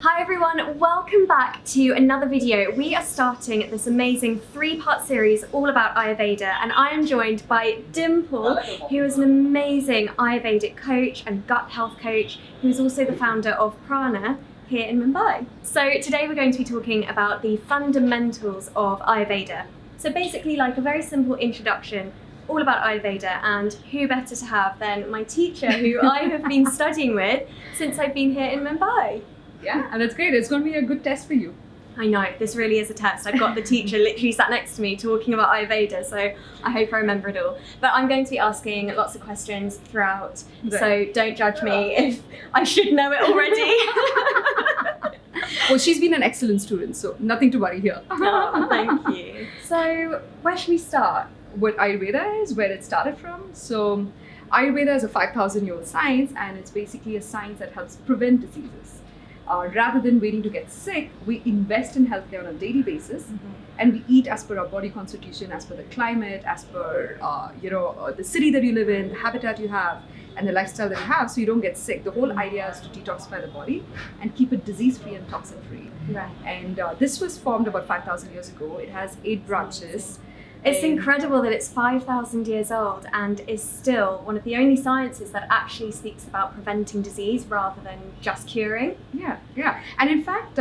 Hi everyone, welcome back to another video. We are starting this amazing 3-part series all about Ayurveda, and I am joined by Dimple, who is an amazing Ayurvedic coach and gut health coach, who is also the founder of Prana here in Mumbai. So today we're going to be talking about the fundamentals of Ayurveda. So basically like a very simple introduction all about Ayurveda, and who better to have than my teacher who I have been studying with since I've been here in Mumbai. Yeah, and that's great. It's going to be a good test for you. I know, this really is a test. I've got the teacher literally sat next to me talking about Ayurveda, so I hope I remember it all. But I'm going to be asking lots of questions throughout, so don't judge me if I should know it already. Well, she's been an excellent student, so nothing to worry here. Oh, thank you. So, where should we start? What Ayurveda is, where it started from. So, Ayurveda is a 5,000-year-old science, and it's basically a science that helps prevent diseases. Rather than waiting to get sick, we invest in healthcare on a daily basis, and we eat as per our body constitution, as per the climate, as per the city that you live in, the habitat you have, and the lifestyle that you have, so you don't get sick. The whole idea is to detoxify the body and keep it disease-free and toxin-free. Right. And this was formed about 5,000 years ago. It has 8 branches. It's incredible that it's 5,000 years old and is still one of the only sciences that actually speaks about preventing disease rather than just curing. Yeah. And in fact,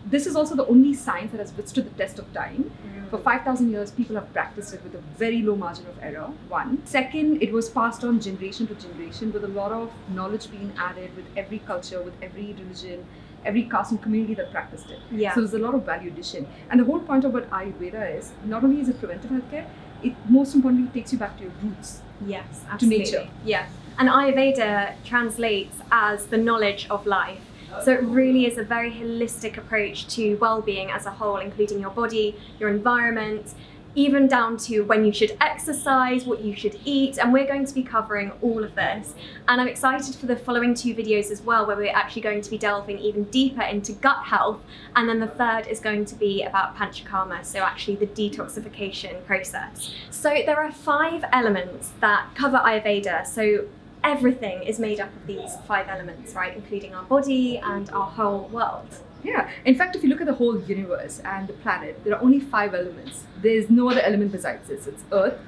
this is also the only science that has withstood the test of time. For 5,000 years, people have practiced it with a very low margin of error, one. Second, it was passed on generation to generation with a lot of knowledge being added with every culture, with every religion, every caste and community that practiced it. Yeah. So there's a lot of value addition. And the whole point of what Ayurveda is, not only is it preventive healthcare, it most importantly takes you back to your roots. Yes, absolutely. To nature. Yeah. And Ayurveda translates as the knowledge of life. So it really is a very holistic approach to well-being as a whole, including your body, your environment, even down to when you should exercise, what you should eat, and we're going to be covering all of this. And I'm excited for the following 2 videos as well, where we're actually going to be delving even deeper into gut health, and then the third is going to be about panchakarma, so actually the detoxification process. So there are 5 elements that cover Ayurveda, so everything is made up of these 5 elements, right, including our body and our whole world. Yeah, in fact, if you look at the whole universe and the planet, there are only 5 elements. There is no other element besides this. It's earth,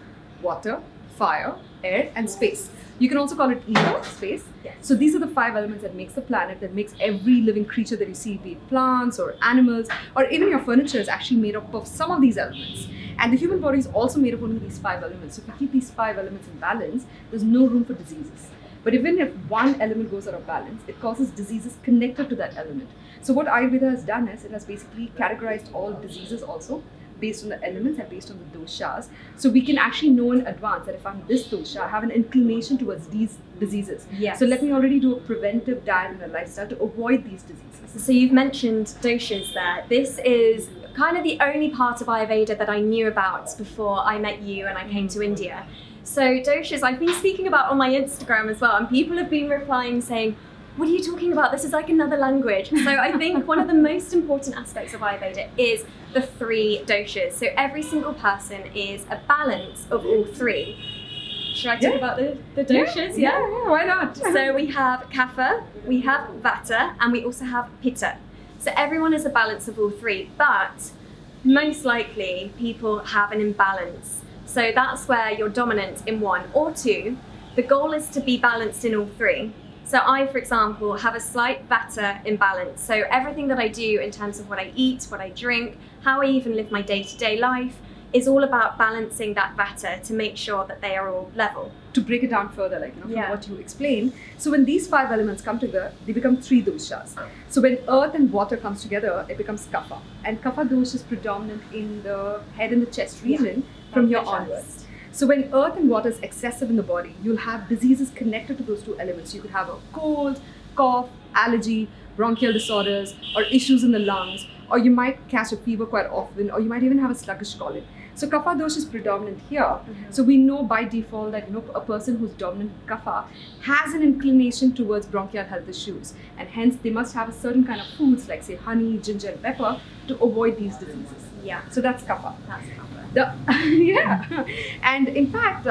water, fire, air, and space. You can also call it ether, space. Yes. So these are the 5 elements that makes the planet, that makes every living creature that you see, be it plants or animals, or even your furniture is actually made up of some of these elements. And the human body is also made of only these 5 elements. So if you keep these 5 elements in balance, there's no room for diseases. But even if one element goes out of balance, it causes diseases connected to that element. So what Ayurveda has done is it has basically categorized all diseases also based on the elements and based on the doshas. So we can actually know in advance that if I'm this dosha, I have an inclination towards these diseases. Yes. So let me already do a preventive diet and a lifestyle to avoid these diseases. So you've mentioned doshas there. This is kind of the only part of Ayurveda that I knew about before I met you and I came to India. So doshas, I've been speaking about on my Instagram as well, and people have been replying saying, what are you talking about? This is like another language. So I think one of the most important aspects of Ayurveda is the 3 doshas. So every single person is a balance of all 3. Should I talk about the doshas? Yeah, why not? So we have kapha, we have vata, and we also have pitta. So everyone is a balance of all 3, but most likely people have an imbalance. So that's where you're dominant in 1 or 2. The goal is to be balanced in all 3. So I, for example, have a slight vata imbalance. So everything that I do in terms of what I eat, what I drink, how I even live my day-to-day life is all about balancing that vata to make sure that they are all level. To break it down further, from what you explained. So when these 5 elements come together, they become 3 doshas. So when earth and water comes together, it becomes kapha. And kapha dosha is predominant in the head and the chest region from here onwards. So when earth and water is excessive in the body, you'll have diseases connected to those 2 elements. You could have a cold, cough, allergy, bronchial disorders, or issues in the lungs, or you might catch a fever quite often, or you might even have a sluggish colon. So kapha dosha is predominant here. So we know by default that a person who's dominant in kapha has an inclination towards bronchial health issues, and hence they must have a certain kind of foods like say honey, ginger, and pepper to avoid these diseases. Yeah. So that's kapha. That's kapha. And in fact,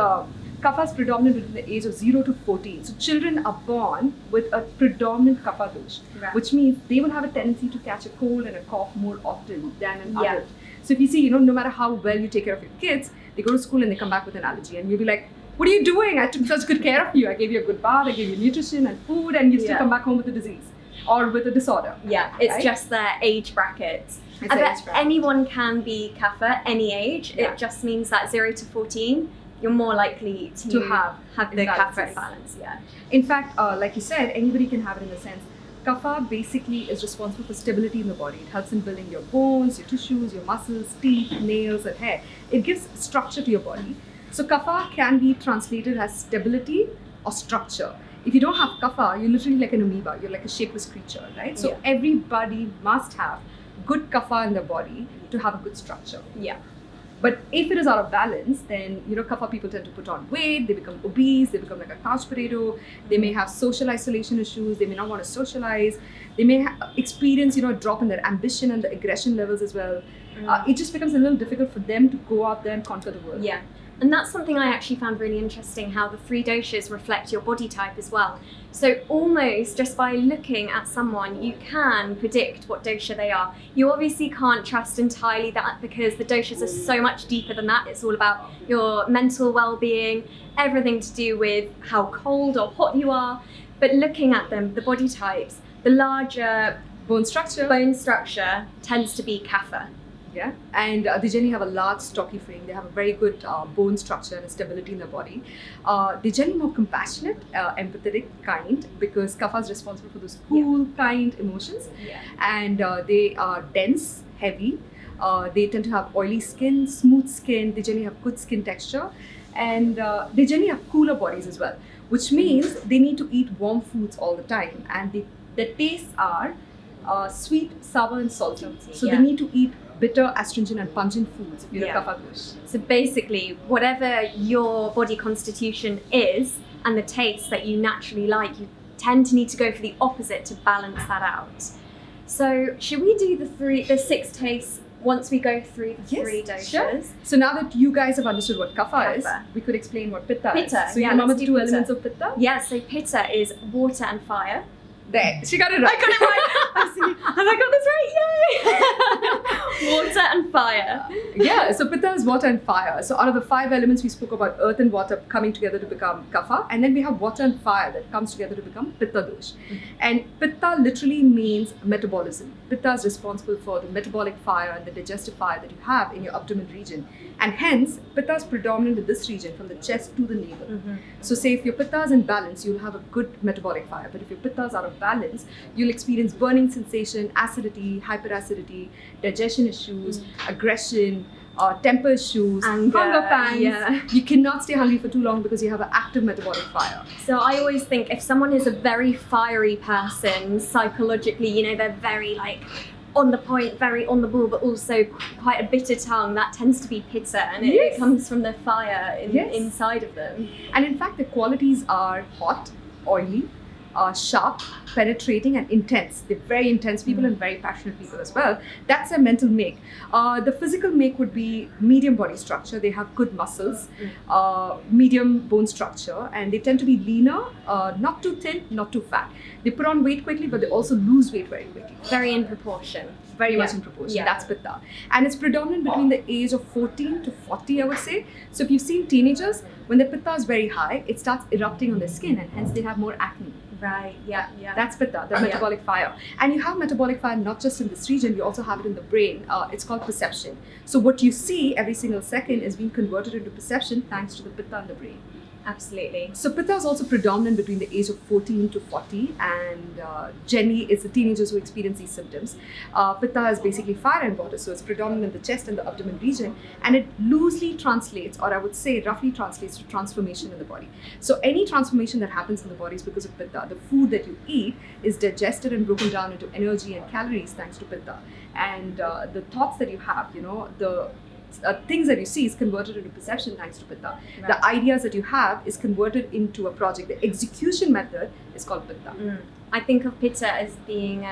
Kapha is predominant between the age of 0 to 14. So children are born with a predominant Kapha dosh, which means they will have a tendency to catch a cold and a cough more often than an adult. So if you see, no matter how well you take care of your kids, they go to school and they come back with an allergy, and you'll be like, what are you doing? I took such good care of you. I gave you a good bath, I gave you nutrition and food, and you still come back home with a disease or with a disorder. Yeah, it's just their age bracket. I bet anyone can be Kapha, any age. It just means that 0 to 14, you're more likely to have the Kapha imbalance. Yeah. In fact, like you said, anybody can have it in the sense. Kapha basically is responsible for stability in the body. It helps in building your bones, your tissues, your muscles, teeth, nails, and hair. It gives structure to your body. So Kapha can be translated as stability or structure. If you don't have Kapha, you're literally like an amoeba. You're like a shapeless creature, right? So everybody must have good Kapha in their body to have a good structure. Yeah. But if it is out of balance, then Kapha people tend to put on weight, they become obese, they become like a couch potato, they may have social isolation issues, they may not want to socialize, they may experience a drop in their ambition and the aggression levels as well. It just becomes a little difficult for them to go out there and conquer the world. Yeah. And that's something I actually found really interesting, how the 3 doshas reflect your body type as well. So almost just by looking at someone, you can predict what dosha they are. You obviously can't trust entirely that, because the doshas are so much deeper than that. It's all about your mental well-being, everything to do with how cold or hot you are. But looking at them, the body types, the larger bone structure tends to be Kapha. Yeah, and they generally have a large stocky frame. They have a very good bone structure and stability in their body. They're generally more compassionate, empathetic, kind, because Kapha is responsible for those cool, kind emotions. And they are dense, heavy. They tend to have oily skin, smooth skin. They generally have good skin texture, and they generally have cooler bodies as well, which means they need to eat warm foods all the time, and their tastes are sweet, sour, and salty. So they need to eat bitter, astringent, and pungent foods if you're a Kapha dosh. So basically, whatever your body constitution is and the taste that you naturally like, you tend to need to go for the opposite to balance that out. So should we do the 6 tastes once we go through the 3 doshas? Sure. So now that you guys have understood what Kapha is, we could explain what Pitta is. So you remember the 2 elements of Pitta? Yeah, so Pitta is water and fire. There, she got it right. I got it right. Have I got this right? Yay! Water and fire. Yeah, so Pitta is water and fire. So out of the 5 elements, we spoke about earth and water coming together to become Kapha, and then we have water and fire that comes together to become Pitta dosh. And Pitta literally means metabolism. Pitta is responsible for the metabolic fire and the digestive fire that you have in your abdomen region, and hence Pitta is predominant in this region from the chest to the navel. So say if your Pitta is in balance, you'll have a good metabolic fire, but if your Pitta is out of balance, you'll experience burning sensation, acidity, hyperacidity, digestion issues, aggression, temper issues, hunger pangs. You cannot stay hungry for too long because you have an active metabolic fire. So I always think if someone is a very fiery person, psychologically, they're very on the point, very on the ball, but also quite a bitter tongue, that tends to be Pitta, and it comes from the fire inside of them. And in fact, the qualities are hot, oily, sharp, penetrating, and intense. They're very intense people and very passionate people as well. That's their mental make. The physical make would be medium body structure. They have good muscles, medium bone structure, and they tend to be leaner, not too thin, not too fat. They put on weight quickly, but they also lose weight very quickly. Very in proportion. Very much in proportion. That's Pitta. And it's predominant between the age of 14 to 40, I would say. So if you've seen teenagers, when their Pitta is very high, it starts erupting on their skin, and hence they have more acne. Right, yeah. That's Pitta, the metabolic fire. And you have metabolic fire not just in this region, you also have it in the brain. It's called perception. So what you see every single second is being converted into perception thanks to the Pitta in the brain. Absolutely. So Pitta is also predominant between the age of 14 to 40, and generally it's the teenagers who experience these symptoms. Pitta is basically fire and water, so it's predominant in the chest and the abdomen region, and it loosely translates, or I would say roughly translates to transformation in the body. So any transformation that happens in the body is because of Pitta. The food that you eat is digested and broken down into energy and calories thanks to Pitta. And the thoughts that you have, the things that you see is converted into perception thanks to Pitta. Right. The ideas that you have is converted into a project. The execution method is called Pitta. I think of Pitta as being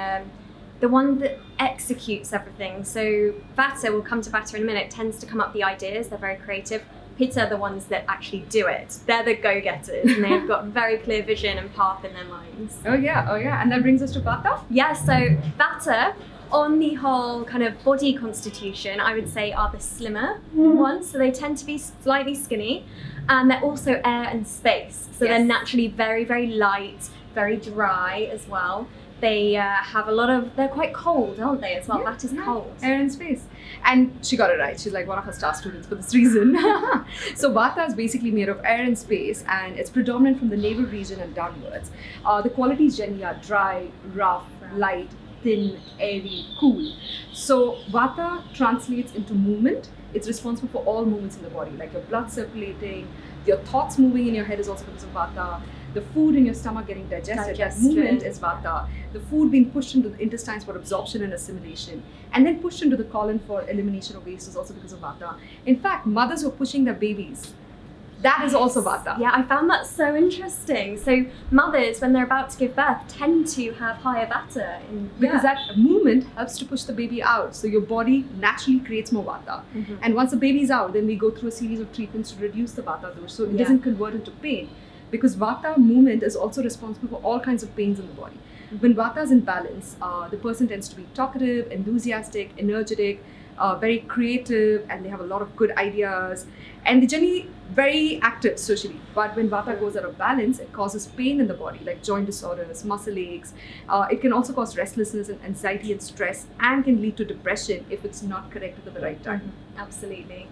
the one that executes everything. So Vata, we'll come to Vata in a minute, tends to come up with the ideas. They're very creative. Pitta are the ones that actually do it. They're the go-getters, and they've got very clear vision and path in their minds. Oh yeah. And that brings us to Vata? Yeah, so Vata, on the whole kind of body constitution, I would say are the slimmer ones. So they tend to be slightly skinny, and they're also air and space. So they're naturally very, very light, very dry as well. They have they're quite cold, aren't they, as well? That is cold. Air and space. And she got it right. She's like one of her star students for this reason. So Vata is basically made of air and space, and it's predominant from the navel region and downwards. The qualities generally are dry, rough, light, thin, airy, cool. So Vata translates into movement. It's responsible for all movements in the body, like your blood circulating, your thoughts moving in your head is also because of Vata. The food in your stomach getting digested, that movement is Vata. The food being pushed into the intestines for absorption and assimilation, and then pushed into the colon for elimination of waste is also because of Vata. In fact, mothers who are pushing their babies, that is also Vata. Yeah, I found that so interesting. So mothers, when they're about to give birth, tend to have higher Vata. Because that movement helps to push the baby out. So your body naturally creates more Vata. And once the baby's out, then we go through a series of treatments to reduce the Vata dosha, so it doesn't convert into pain. Because Vata movement is also responsible for all kinds of pains in the body. When Vata is in balance, the person tends to be talkative, enthusiastic, energetic, very creative, and they have a lot of good ideas, and they're generally very active socially. But when Vata goes out of balance, it causes pain in the body, like joint disorders, muscle aches. It can also cause restlessness and anxiety and stress, and can lead to depression if it's not corrected at the right time. Absolutely.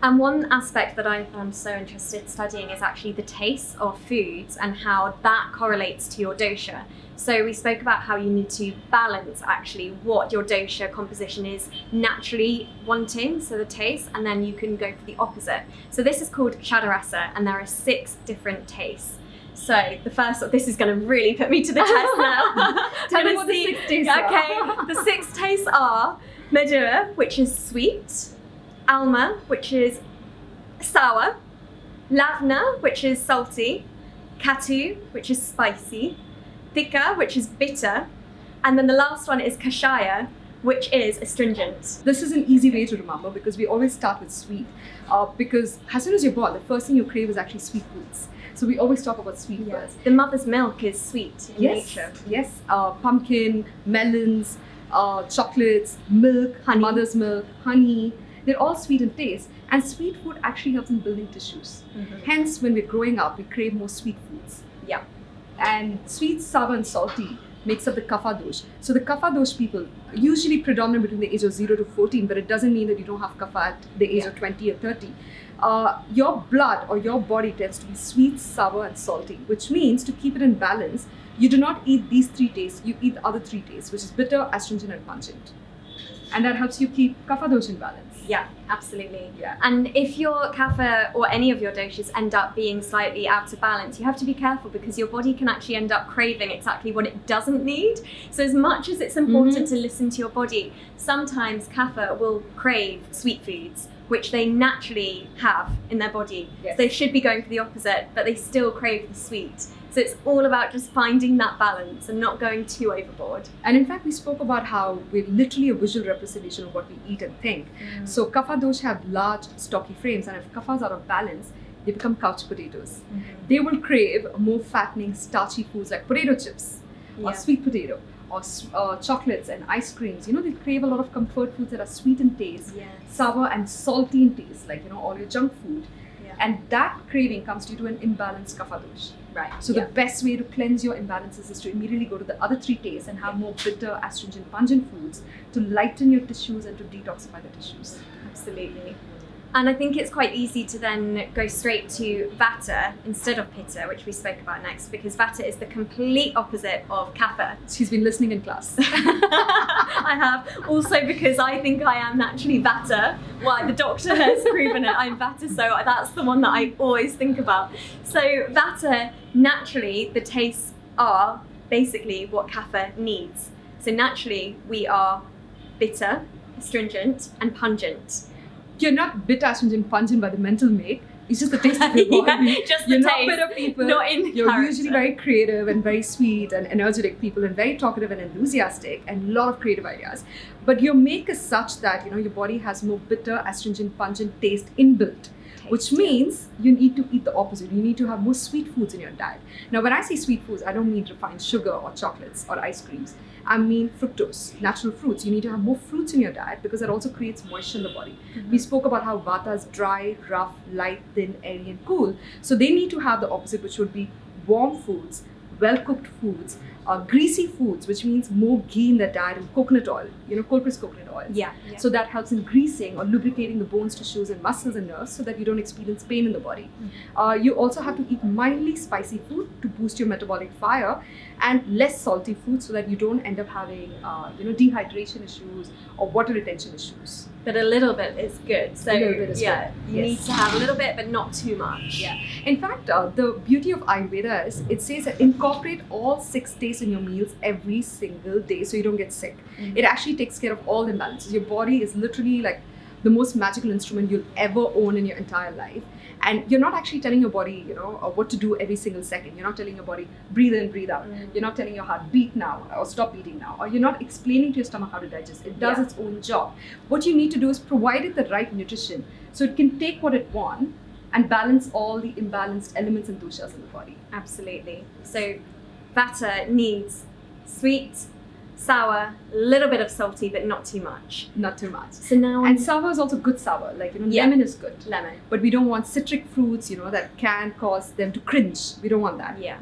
And one aspect that I found so interested studying is actually the taste of foods and how that correlates to your dosha. So we spoke about how you need to balance actually what your dosha composition is naturally wanting, so the taste, and then you can go for the opposite. So this is called Shadarasa, and there are 6 different tastes. So the first, this is going to really put me to the test now. Tell me what the 6 tastes are. Okay, the 6 tastes are Madhura, which is sweet, Alma, which is sour, Lavna, which is salty, Katu, which is spicy, Thika, which is bitter, and then the last one is Kashaya, which is astringent. This is an easy way to remember because we always start with sweet. Because as soon as you're born, the first thing you crave is actually sweet foods. So we always talk about sweet first. The mother's milk is sweet in nature. Yes, pumpkin, melons, chocolates, milk, honey. Mother's milk, honey. They're all sweet in taste, and sweet food actually helps in building tissues. Hence, when we're growing up, we crave more sweet foods. Yeah. And sweet, sour, and salty makes up the kapha dosh. So the kapha dosh people, usually predominant between the age of 0 to 14, but it doesn't mean that you don't have kapha at the age of 20 or 30. Your blood or your body tends to be sweet, sour, and salty, which means to keep it in balance, you do not eat these 3 tastes, you eat the other 3 tastes, which is bitter, astringent, and pungent. And that helps you keep kapha dosh in balance. Yeah, absolutely. Yeah. And if your kapha or any of your doshas end up being slightly out of balance, you have to be careful because your body can actually end up craving exactly what it doesn't need. So as much as it's important to listen to your body, sometimes kapha will crave sweet foods, which they naturally have in their body. Yes. So they should be going for the opposite, but they still crave the sweet. So it's all about just finding that balance and not going too overboard. And in fact, we spoke about how we're literally a visual representation of what we eat and think. So kapha dosh have large, stocky frames, and if kapha is out of balance, they become couch potatoes. They will crave more fattening, starchy foods like potato chips or sweet potato or chocolates and ice creams. You know, they crave a lot of comfort foods that are sweet in taste, sour and salty in taste, like, you know, all your junk food. And that craving comes due to an imbalanced kapha dosh. Right. So the best way to cleanse your imbalances is to immediately go to the other 3 tastes and have more bitter, astringent, pungent foods to lighten your tissues and to detoxify the tissues. Absolutely. And I think it's quite easy to then go straight to Vata instead of Pitta, which we spoke about next, because Vata is the complete opposite of Kapha. She's been listening in class. I have. Also because I think I am naturally Vata. Why, the doctor has proven it, I'm Vata, so that's the one that I always think about. So Vata, naturally, the tastes are basically what Kapha needs. So naturally, we are bitter, astringent, and pungent. You're not bitter, astringent, pungent by the mental make. It's just the taste of your body. Just the You're taste, not bitter people. not in You're character. usually very creative and very sweet and energetic people and very talkative and enthusiastic and a lot of creative ideas. But your make is such that your body has more bitter, astringent, pungent taste inbuilt. Which means you need to eat the opposite. You need to have more sweet foods in your diet. Now, when I say sweet foods, I don't mean refined sugar or chocolates or ice creams. I mean fructose, natural fruits. You need to have more fruits in your diet because that also creates moisture in the body. We spoke about how Vata is dry, rough, light, thin, airy, and cool. So they need to have the opposite, which would be warm foods, well-cooked foods, greasy foods, which means more ghee in their diet, and coconut oil, cold-pressed coconut oil. Yeah. So that helps in greasing or lubricating the bones, tissues, and muscles and nerves so that you don't experience pain in the body. You also have to eat mildly spicy food to boost your metabolic fire and less salty food so that you don't end up having, dehydration issues or water retention issues. But a little bit is good. So, A little bit is yeah, good. you Yes. need to have a little bit, but not too much. Yeah. In fact, the beauty of Ayurveda is it says that incorporate all 6 days in your meals every single day so you don't get sick. It actually takes care of all imbalances. Your body is literally like the most magical instrument you'll ever own in your entire life. And you're not actually telling your body, what to do every single second. You're not telling your body, breathe in, breathe out. You're not telling your heart, beat now or stop beating now. Or you're not explaining to your stomach how to digest. It does its own job. What you need to do is provide it the right nutrition so it can take what it wants and balance all the imbalanced elements and doshas in the body. Absolutely. So Vata needs sweet, sour, a little bit of salty, but not too much. Not too much. So now And sour is also good sour. Like, Yeah. lemon is good. lemon. But we don't want citric fruits, that can cause them to cringe. We don't want that. Yeah.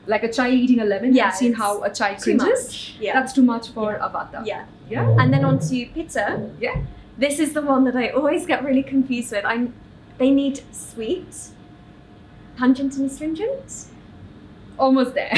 Like a chai eating a lemon. Yeah, You've seen it's how a chai too cringes. much. Yeah. That's too much for a vata. Yeah. Yeah. And then on to Pitta. Yeah. This is the one that I always get really confused with. They need sweet, pungent and astringent. Almost there.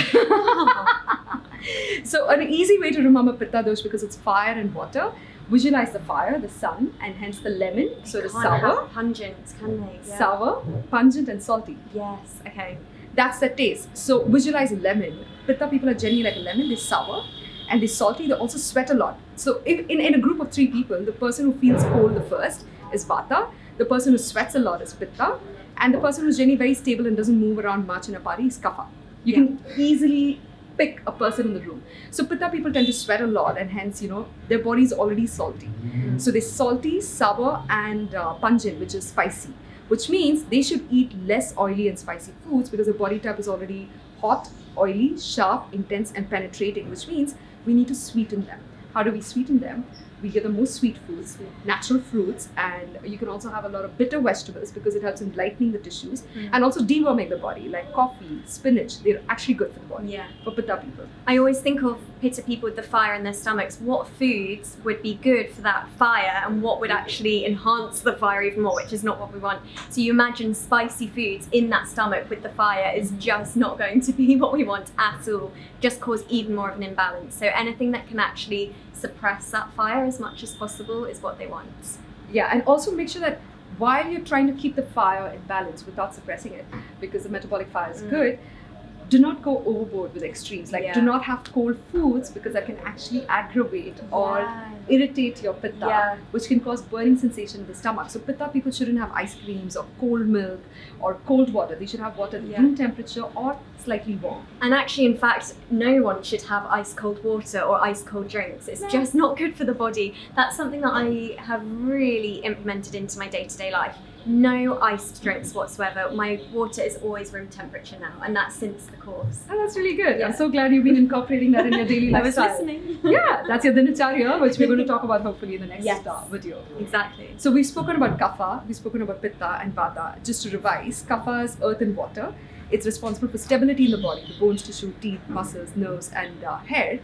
So an easy way to remember Pitta dosh, because it's fire and water, visualize the fire, the sun, and hence the lemon. So the Can't sour, have pungent, can they? Yeah. sour, pungent, and salty. Yes. Okay. That's the taste. So visualize a lemon. Pitta people are generally like a lemon. They're sour and they're salty. They also sweat a lot. So if in a group of 3 people, the person who feels cold the first is Vata. The person who sweats a lot is Pitta. And the person who's generally very stable and doesn't move around much in a party is Kapha. You can easily pick a person in the room. So Pitta people tend to sweat a lot and hence, their body is already salty. So they're salty, sour and pungent, which is spicy. Which means they should eat less oily and spicy foods because the body type is already hot, oily, sharp, intense and penetrating, which means we need to sweeten them. How do we sweeten them? We get the most sweet foods, natural fruits, and you can also have a lot of bitter vegetables because it helps in lightening the tissues and also deworming the body, like coffee, spinach. They're actually good for the body, Yeah. for Pitta people. I always think of Pitta people with the fire in their stomachs. What foods would be good for that fire and what would actually enhance the fire even more, which is not what we want. So you imagine spicy foods in that stomach with the fire is just not going to be what we want at all, just cause even more of an imbalance. So anything that can actually suppress that fire as much as possible is what they want. Yeah, and also make sure that while you're trying to keep the fire in balance without suppressing it, because the metabolic fire is good, do not go overboard with extremes. Like, do not have cold foods because that can actually aggravate or irritate your Pitta, which can cause burning sensation in the stomach. So Pitta people shouldn't have ice creams or cold milk or cold water. They should have water at room temperature or slightly warm. And actually, in fact, no one should have ice cold water or ice cold drinks. It's just not good for the body. That's something that I have really implemented into my day-to-day life. No iced drinks whatsoever. My water is always room temperature now, and that's since the course. Oh, that's really good. I'm so glad you've been incorporating that in your daily lifestyle. I was listening. Yeah, that's your dinacharya, which we're going to talk about hopefully in the next video. Exactly. So we've spoken about Kapha, we've spoken about Pitta and Vata. Just to revise, Kapha is earth and water. It's responsible for stability in the body, the bones, tissue, teeth, muscles, nerves, and hair.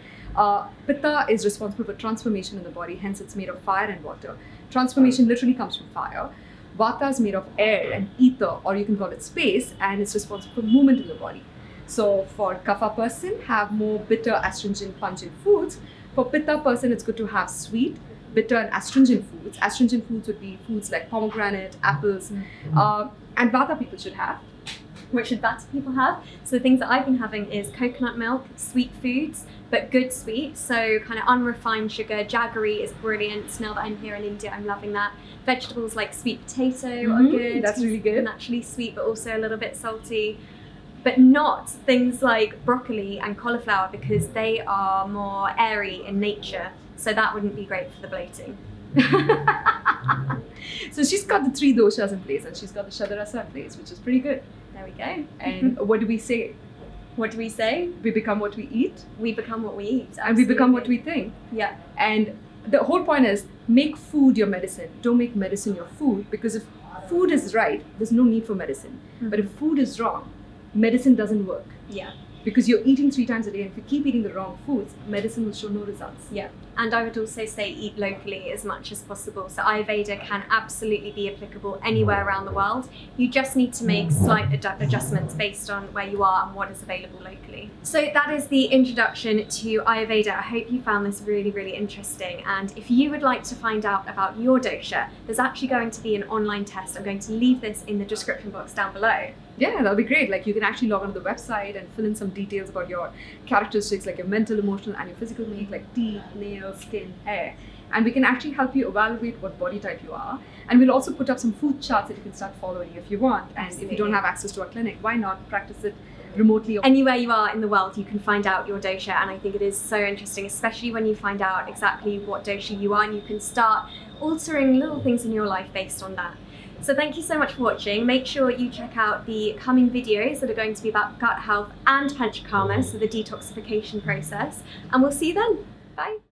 Pitta is responsible for transformation in the body, hence it's made of fire and water. Transformation literally comes from fire. Vata is made of air and ether, or you can call it space, and it's responsible for movement in the body. So for Kapha person, have more bitter, astringent, pungent foods. For Pitta person, it's good to have sweet, bitter and astringent foods. Astringent foods would be foods like pomegranate, apples, and Vata people should have what should better people have? So the things that I've been having is coconut milk, sweet foods, but good sweet, so kind of unrefined sugar. Jaggery is brilliant. Now that I'm here in India, I'm loving that. Vegetables like sweet potato are good. That's really good. Naturally sweet, but also a little bit salty. But not things like broccoli and cauliflower, because they are more airy in nature. So that wouldn't be great for the bloating. So she's got the 3 doshas in place, and she's got the Shadarasa in place, which is pretty good. There we go. And what do we say? What do we say? We become what we eat. We become what we eat. Absolutely. And we become what we think. Yeah. And the whole point is, make food your medicine. Don't make medicine your food, because if food is right, there's no need for medicine. But if food is wrong, medicine doesn't work. Yeah. Because you're eating 3 times a day, and if you keep eating the wrong foods, medicine will show no results. Yeah. And I would also say eat locally as much as possible. So Ayurveda can absolutely be applicable anywhere around the world. You just need to make slight adjustments based on where you are and what is available locally. So that is the introduction to Ayurveda. I hope you found this really, really interesting. And if you would like to find out about your dosha, there's actually going to be an online test. I'm going to leave this in the description box down below. Yeah, that'll be great. Like, you can actually log onto the website and fill in some details about your characteristics, like your mental, emotional, and your physical make, like teeth, nails, skin, hair. And we can actually help you evaluate what body type you are. And we'll also put up some food charts that you can start following if you want. And if you don't have access to our clinic, why not practice it remotely? Anywhere you are in the world, you can find out your dosha. And I think it is so interesting, especially when you find out exactly what dosha you are, and you can start altering little things in your life based on that. So thank you so much for watching. Make sure you check out the coming videos that are going to be about gut health and panchakarma, so the detoxification process. And we'll see you then. Bye.